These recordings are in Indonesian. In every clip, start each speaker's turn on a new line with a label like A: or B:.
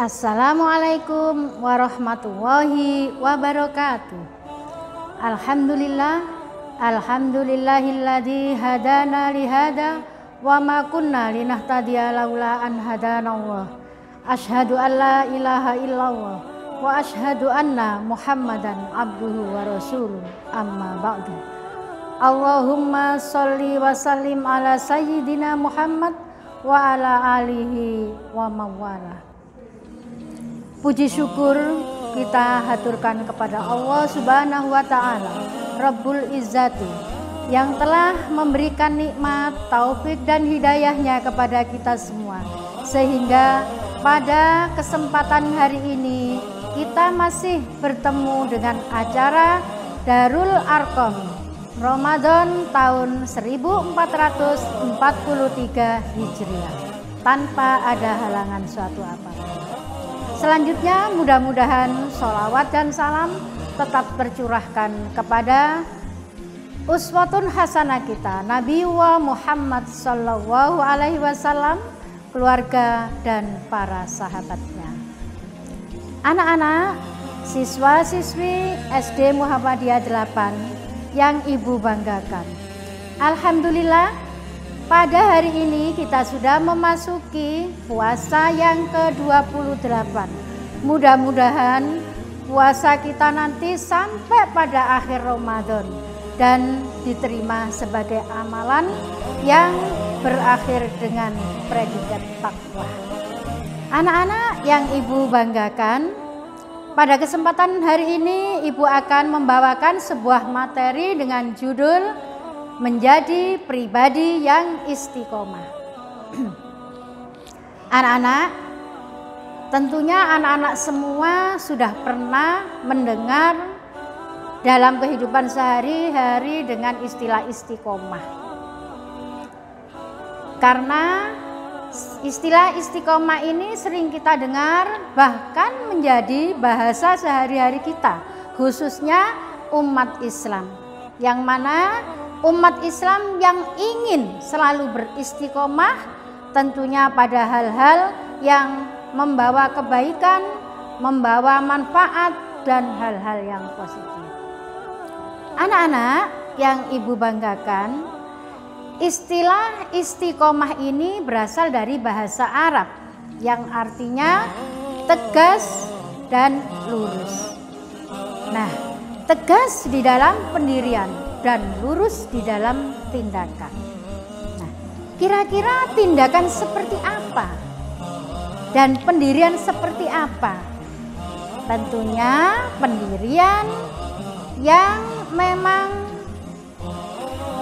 A: Assalamualaikum warahmatullahi wabarakatuh. Alhamdulillah, alhamdulillahilladzi hadana lihada wa ma kunna linahtadiya laula an hadanallah. Asyhadu an la ilaha illallah wa asyhadu anna Muhammadan abduhu wa rasuluh. Amma ba'du. Allahumma sholli wa sallim ala sayyidina Muhammad wa ala alihi wa mawala. Puji syukur kita haturkan kepada Allah Subhanahu wa Ta'ala, Rabbul Izzati, yang telah memberikan nikmat, taufik dan hidayahnya kepada kita semua, sehingga pada kesempatan hari ini kita masih bertemu dengan acara Darul Arqam Ramadan tahun 1443 Hijriah tanpa ada halangan suatu apapun. Selanjutnya mudah-mudahan sholawat dan salam tetap tercurahkan kepada uswatun hasanah kita, Nabi Muhammad sallallahu alaihi wasallam, keluarga dan para sahabatnya. Anak-anak, siswa-siswi SD Muhammadiyah 8 yang Ibu banggakan. Alhamdulillah, pada hari ini kita sudah memasuki puasa yang ke-28. Mudah-mudahan puasa kita nanti sampai pada akhir Ramadan dan diterima sebagai amalan yang berakhir dengan predikat takwa. Anak-anak yang Ibu banggakan, pada kesempatan hari ini Ibu akan membawakan sebuah materi dengan judul Menjadi Pribadi yang Istiqomah. Anak-anak, tentunya anak-anak semua sudah pernah mendengar dalam kehidupan sehari-hari dengan istilah istiqomah. Karena istilah istiqomah ini sering kita dengar, bahkan menjadi bahasa sehari-hari kita, khususnya umat Islam, yang mana umat Islam yang ingin selalu beristiqomah tentunya pada hal-hal yang membawa kebaikan, membawa manfaat dan hal-hal yang positif. Anak-anak yang Ibu banggakan, istilah istiqomah ini berasal dari bahasa Arab yang artinya tegas dan lurus. Nah, tegas di dalam pendirian dan lurus di dalam tindakan. Nah, kira-kira tindakan seperti apa dan pendirian seperti apa? Tentunya pendirian yang memang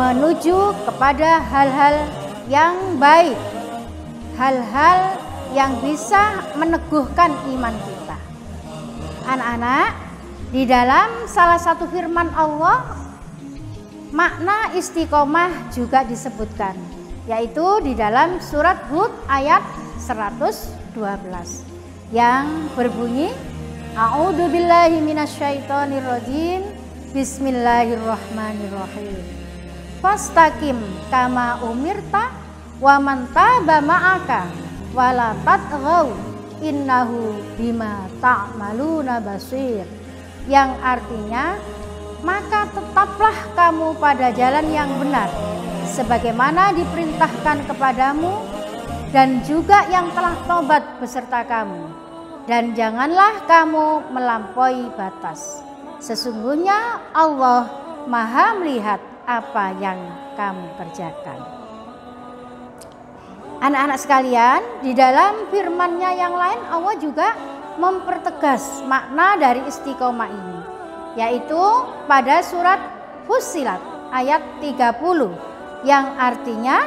A: menuju kepada hal-hal yang baik, hal-hal yang bisa meneguhkan iman kita. Anak-anak, di dalam salah satu firman Allah, makna istiqomah juga disebutkan, yaitu di dalam surat Hud ayat 112 yang berbunyi, A'udzubillahi minasyaitonirrajim, Bismillahirrahmanirrahim. Fastaqim kama umirta wa man taba ma'aka wa la tatghaw innahu bima ta'maluna basir, yang artinya, maka tetaplah kamu pada jalan yang benar sebagaimana diperintahkan kepadamu dan juga yang telah tobat beserta kamu, dan janganlah kamu melampaui batas. Sesungguhnya Allah Maha melihat apa yang kamu kerjakan. Anak-anak sekalian, di dalam firman-Nya yang lain Allah juga mempertegas makna dari istiqomah ini, yaitu pada surat Fussilat ayat 30 yang artinya,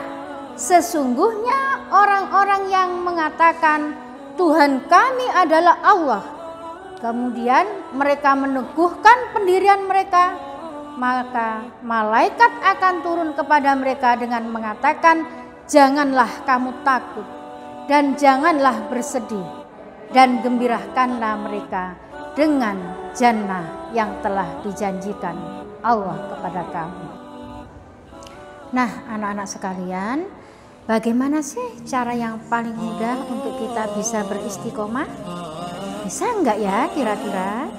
A: sesungguhnya orang-orang yang mengatakan Tuhan kami adalah Allah, kemudian mereka meneguhkan pendirian mereka, maka malaikat akan turun kepada mereka dengan mengatakan, janganlah kamu takut dan janganlah bersedih, dan gembirakanlah mereka dengan jannah yang telah dijanjikan Allah kepada kamu. Nah, anak-anak sekalian, Bagaimana sih cara yang paling mudah untuk kita bisa beristiqomah? Bisa enggak ya kira-kira?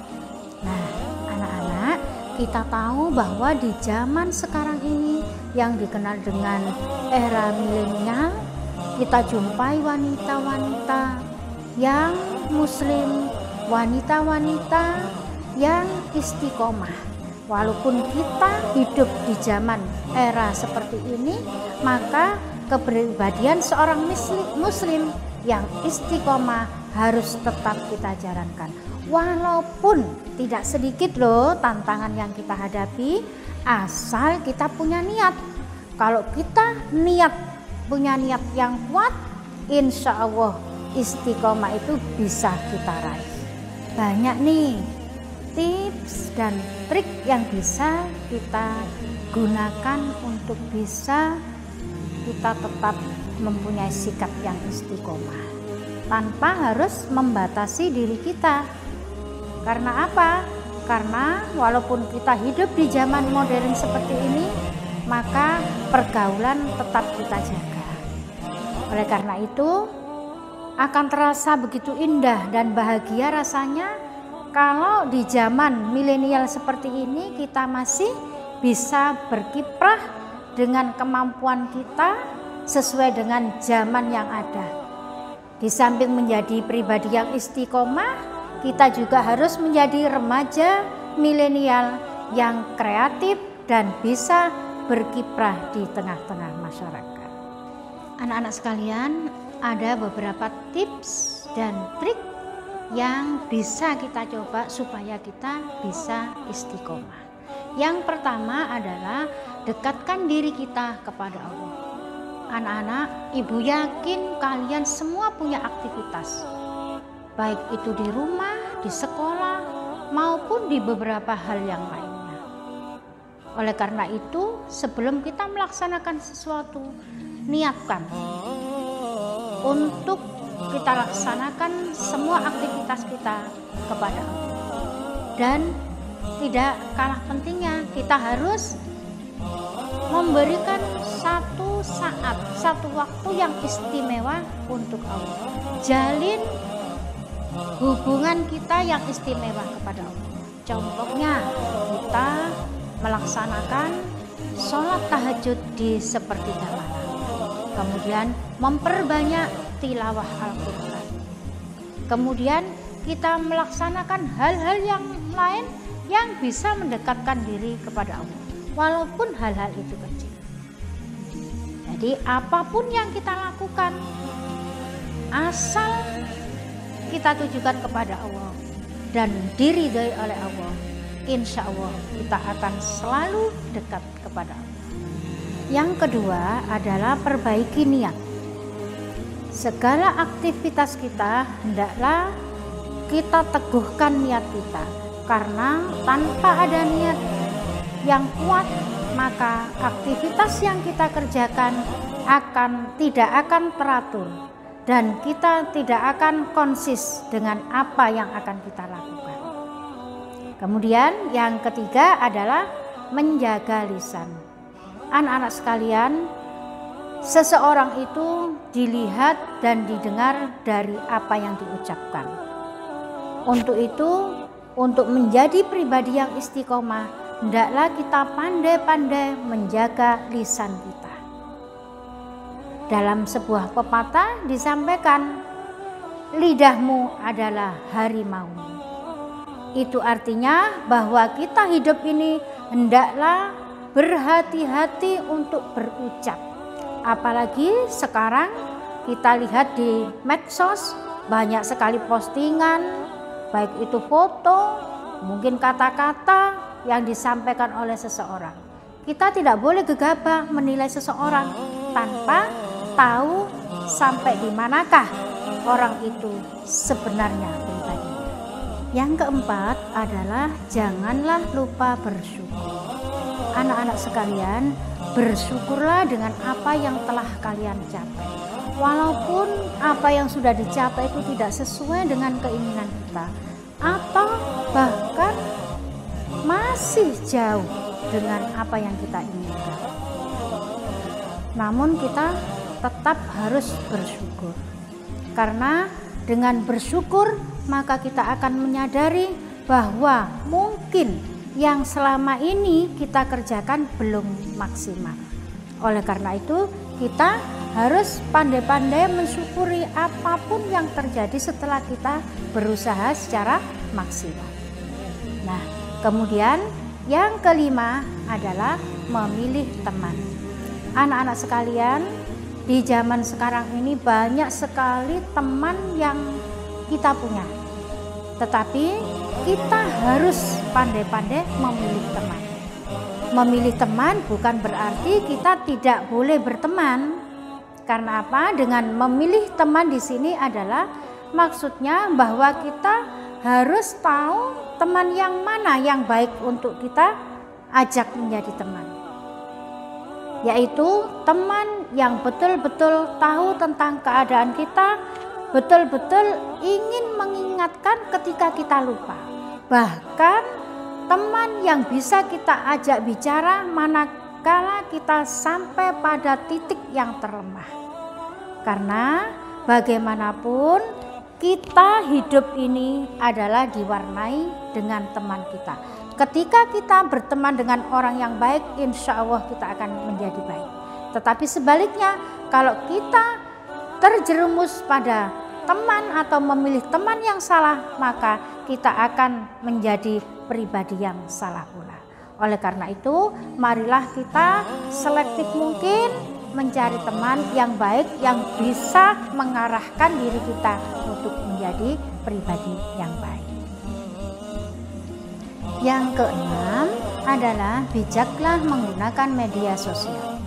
A: Nah, anak-anak, kita tahu bahwa di zaman sekarang ini yang dikenal dengan era milenial, kita jumpai wanita-wanita yang muslim, wanita-wanita yang istiqomah. Walaupun kita hidup di zaman era seperti ini, maka kepribadian seorang muslim yang istiqomah harus tetap kita jalankan. Walaupun tidak sedikit loh tantangan yang kita hadapi, asal kita punya niat. Kalau kita punya niat yang kuat, insya Allah istiqomah itu bisa kita raih. Banyak nih tips dan trik yang bisa kita gunakan untuk bisa kita tetap mempunyai sikap yang istiqomah tanpa harus membatasi diri kita. Karena apa? Karena walaupun kita hidup di zaman modern seperti ini, maka pergaulan tetap kita jaga. Oleh karena itu, akan terasa begitu indah dan bahagia rasanya kalau di zaman milenial seperti ini kita masih bisa berkiprah dengan kemampuan kita sesuai dengan zaman yang ada. Di samping menjadi pribadi yang istiqomah, kita juga harus menjadi remaja milenial yang kreatif dan bisa berkiprah di tengah-tengah masyarakat. Anak-anak sekalian, ada beberapa tips dan trik yang bisa kita coba supaya kita bisa istiqomah. Yang pertama adalah dekatkan diri kita kepada Allah. Anak-anak, ibu yakin kalian semua punya aktivitas, baik itu di rumah, di sekolah, maupun di beberapa hal yang lainnya. Oleh karena itu, sebelum kita melaksanakan sesuatu, niatkan untuk kita laksanakan semua aktivitas kita kepada Allah. Dan tidak kalah pentingnya, kita harus memberikan satu saat, satu waktu yang istimewa untuk Allah. Jalin hubungan kita yang istimewa kepada Allah. Contohnya, kita melaksanakan sholat tahajud di sepertiga malam. Kemudian memperbanyak tilawah Al-Quran. Kemudian kita melaksanakan hal-hal yang lain yang bisa mendekatkan diri kepada Allah, walaupun hal-hal itu kecil. Jadi apapun yang kita lakukan, asal kita tujukan kepada Allah dan diridhai oleh Allah, insya Allah kita akan selalu dekat kepada Allah. Yang kedua adalah perbaiki niat. Segala aktivitas kita hendaklah kita teguhkan niat kita, karena tanpa ada niat yang kuat, maka aktivitas yang kita kerjakan tidak akan teratur dan kita tidak akan konsis dengan apa yang akan kita lakukan. Kemudian yang ketiga adalah menjaga lisan. Anak-anak sekalian, seseorang itu dilihat dan didengar dari apa yang diucapkan. Untuk itu, untuk menjadi pribadi yang istiqomah, hendaklah kita pandai-pandai menjaga lisan kita. Dalam sebuah pepatah disampaikan, lidahmu adalah harimaumu. Itu artinya bahwa kita hidup ini hendaklah berhati-hati untuk berucap. Apalagi sekarang kita lihat di medsos banyak sekali postingan, baik itu foto, mungkin kata-kata yang disampaikan oleh seseorang. Kita tidak boleh gegabah menilai seseorang tanpa tahu sampai di manakah orang itu sebenarnya pribadinya. Yang keempat adalah janganlah lupa bersyukur. Anak-anak sekalian, bersyukurlah dengan apa yang telah kalian capai. Walaupun apa yang sudah dicapai itu tidak sesuai dengan keinginan kita, atau bahkan masih jauh dengan apa yang kita inginkan, namun kita tetap harus bersyukur. Karena dengan bersyukur maka kita akan menyadari bahwa mungkin yang selama ini kita kerjakan belum maksimal. Oleh karena itu kita harus pandai-pandai mensyukuri apapun yang terjadi setelah kita berusaha secara maksimal. Nah, kemudian yang kelima adalah memilih teman. Anak-anak sekalian, di zaman sekarang ini banyak sekali teman yang kita punya. Tetapi kita harus pandai-pandai memilih teman. Memilih teman bukan berarti kita tidak boleh berteman. Karena apa? Dengan memilih teman di sini adalah maksudnya bahwa kita harus tahu teman yang mana yang baik untuk kita ajak menjadi teman. Yaitu teman yang betul-betul tahu tentang keadaan kita, betul-betul ingin mengingatkan ketika kita lupa. Bahkan teman yang bisa kita ajak bicara manakala kita sampai pada titik yang terlemah. Karena bagaimanapun kita hidup ini adalah diwarnai dengan teman kita. Ketika kita berteman dengan orang yang baik, insya Allah kita akan menjadi baik. Tetapi sebaliknya, kalau kita terjerumus pada teman atau memilih teman yang salah, maka kita akan menjadi pribadi yang salah pula. Oleh karena itu, marilah kita selektif mungkin mencari teman yang baik yang bisa mengarahkan diri kita untuk menjadi pribadi yang baik. Yang keenam adalah bijaklah menggunakan media sosial.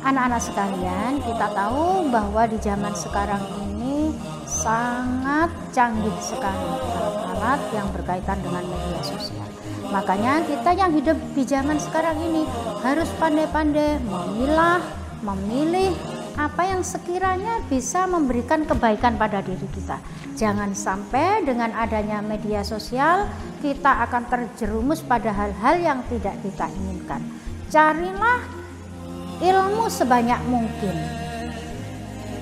A: Anak-anak sekalian, kita tahu bahwa di zaman sekarang ini sangat canggih sekali alat-alat yang berkaitan dengan media sosial. Makanya kita yang hidup di zaman sekarang ini harus pandai-pandai memilah, memilih apa yang sekiranya bisa memberikan kebaikan pada diri kita. Jangan sampai dengan adanya media sosial kita akan terjerumus pada hal-hal yang tidak kita inginkan. Carilah ilmu sebanyak mungkin,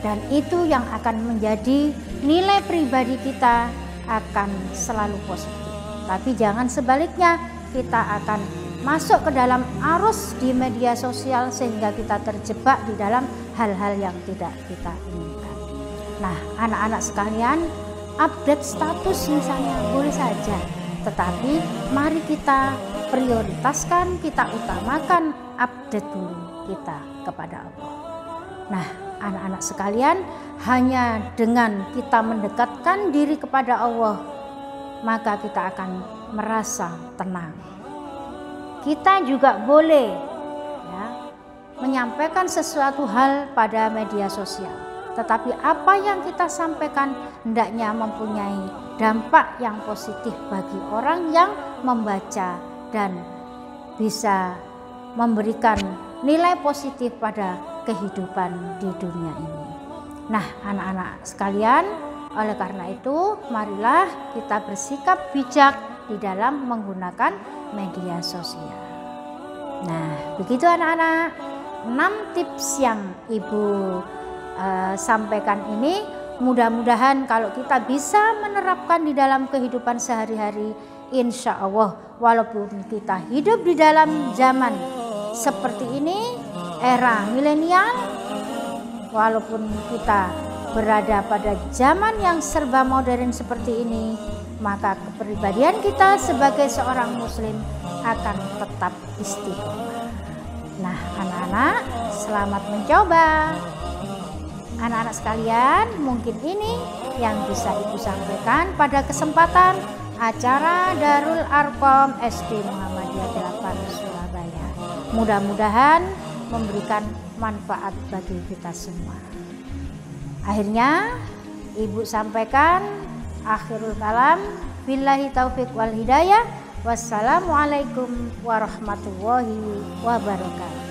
A: dan itu yang akan menjadi nilai pribadi kita akan selalu positif. Tapi jangan sebaliknya, kita akan masuk ke dalam arus di media sosial sehingga kita terjebak di dalam hal-hal yang tidak kita inginkan. Nah, anak-anak sekalian, update status misalnya boleh saja, tetapi mari kita prioritaskan, kita utamakan update dulu kita kepada Allah. Nah, anak-anak sekalian, hanya dengan kita mendekatkan diri kepada Allah, maka kita akan merasa tenang. Kita juga boleh ya, menyampaikan sesuatu hal pada media sosial, tetapi apa yang kita sampaikan hendaknya mempunyai dampak yang positif bagi orang yang membaca dan bisa memberikan nilai positif pada kehidupan di dunia ini. Nah, anak-anak sekalian, oleh karena itu marilah kita bersikap bijak di dalam menggunakan media sosial. Nah, begitu anak-anak, 6 tips yang Ibu sampaikan ini mudah-mudahan kalau kita bisa menerapkan di dalam kehidupan sehari-hari, insya Allah walaupun kita hidup di dalam zaman seperti ini, era milenial, walaupun kita berada pada zaman yang serba modern seperti ini, maka kepribadian kita sebagai seorang muslim akan tetap istiqomah. Nah, anak-anak, selamat mencoba. Anak-anak sekalian, mungkin ini yang bisa Ibu sampaikan pada kesempatan acara Darul Arqam SD Muhammadiyah 8 Surabaya. Mudah-mudahan memberikan manfaat bagi kita semua. Akhirnya Ibu sampaikan akhirul kalam, billahi taufiq wal hidayah. Wassalamualaikum warahmatullahi wabarakatuh.